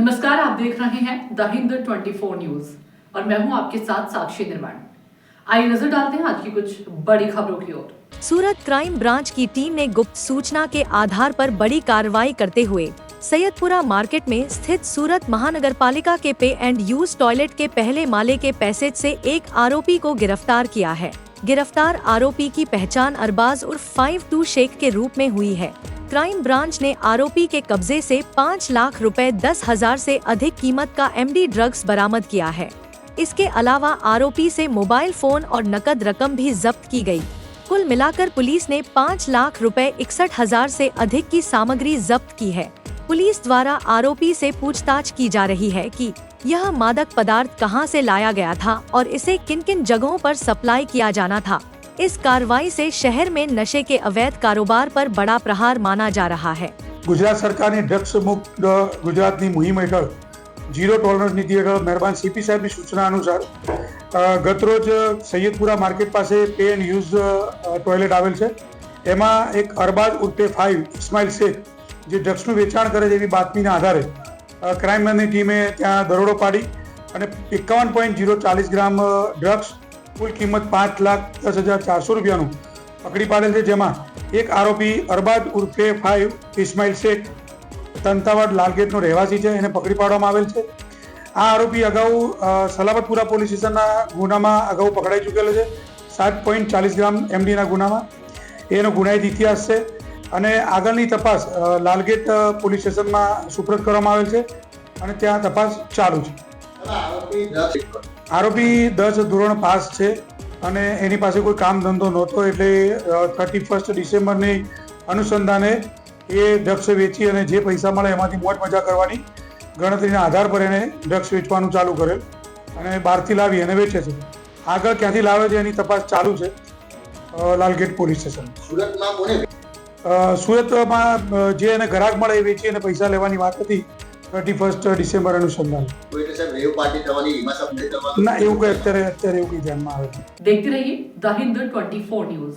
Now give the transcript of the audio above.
नमस्कार, आप देख रहे हैं द हिंद 24 न्यूज और मैं हूं आपके साथ साक्षी निर्माण। आइए नजर डालते हैं आज की कुछ बड़ी खबरों की ओर। सूरत क्राइम ब्रांच की टीम ने गुप्त सूचना के आधार पर बड़ी कार्रवाई करते हुए सैयदपुरा मार्केट में स्थित सूरत महानगर पालिका के पे एंड यूज टॉयलेट के पहले माले के पैसेज से एक आरोपी को गिरफ्तार किया है। गिरफ्तार आरोपी की पहचान अरबाज उर्फ 52 शेख के रूप में हुई है। क्राइम ब्रांच ने आरोपी के कब्जे से 5 लाख रुपए 10,000 से अधिक कीमत का MD ड्रग्स बरामद किया है। इसके अलावा आरोपी से मोबाइल फोन और नकद रकम भी जब्त की गई। कुल मिलाकर पुलिस ने 5 लाख रुपए 61,000 से अधिक की सामग्री जब्त की है। पुलिस द्वारा आरोपी से पूछताछ की जा रही है कि यह मादक पदार्थ कहां से लाया गया था और इसे किन किन जगहों पर सप्लाई किया जाना था। इस कार्रवाई से शहर में नशे के अवैध कारोबार पर बड़ा प्रहार माना जा रहा है। गुजरात सरकारनी ड्रग्स मुक्त गुजरातनी मुहिम हेठळ जीरो टॉलरन्स नीति हेठळ મહેરબાન CP સાહેબની સૂચના અનુસાર ગતરોજ સૈયદપુરા માર્કેટ પાસે પે એન્ડ યુઝ ટોયલેટ આવેલ છે। એમાં એક અરબાજ ઉર્ફે 5 ઇસ્માઇલ શેખ જે ડ્રગ્સનું વેચાણ કરે છે એવી બાતમીના આધારે ક્રાઇમની ટીમે ત્યાં દરોડો પાડી અને 51.040 ગ્રામ ડ્રગ્સ कुल कीमत 5,10,400 રૂપિયાનું પકડી પાડેલ છે। જેમાં એક આરોપી અરબાજ ઉર્ફે 5 ઇસ્માઇલ શેખ તંતાવાડ લાલગેટનો રહેવાસી છે, એને પકડી પાડવામાં આવેલ છે। આ આરોપી અગાઉ સલાબતપુરા પોલીસ સ્ટેશનના ગુનામાં અગાઉ પકડાઈ ચૂકેલો છે। 7.40 ગ્રામ MDના ગુનામાં એનો ગુનાહિત ઇતિહાસ છે અને આગળની તપાસ લાલગેટ પોલીસ સ્ટેશનમાં સુપ્રત કરવામાં આવેલ છે અને ત્યાં તપાસ ચાલુ છે। આરોપી 10 ધોરણ પાસ છે અને એની પાસે કોઈ કામ ધંધો નહોતો એટલે 31 ડિસેમ્બરની અનુસંધાને એ ડ્રગ્સ વેચી અને જે પૈસા મળે એમાંથી મોજ મજા કરવાની ગણતરીના આધાર પર એને ડ્રગ્સ વેચવાનું ચાલુ કરેલ અને બહારથી લાવી અને વેચે છે। આગળ ક્યાંથી લાવે છે એની તપાસ ચાલુ છે લાલગેટ પોલીસ સ્ટેશન। સુરતમાં જે એને ગ્રાહક મળે એ વેચી અને પૈસા લેવાની વાત હતી 31 ડિસેમ્બર અનુસંધાન। ના એવું કંઈ અત્યારે એવું કંઈ ધ્યાનમાં આવે। देखते रहिए द हिंद 24 न्यूज।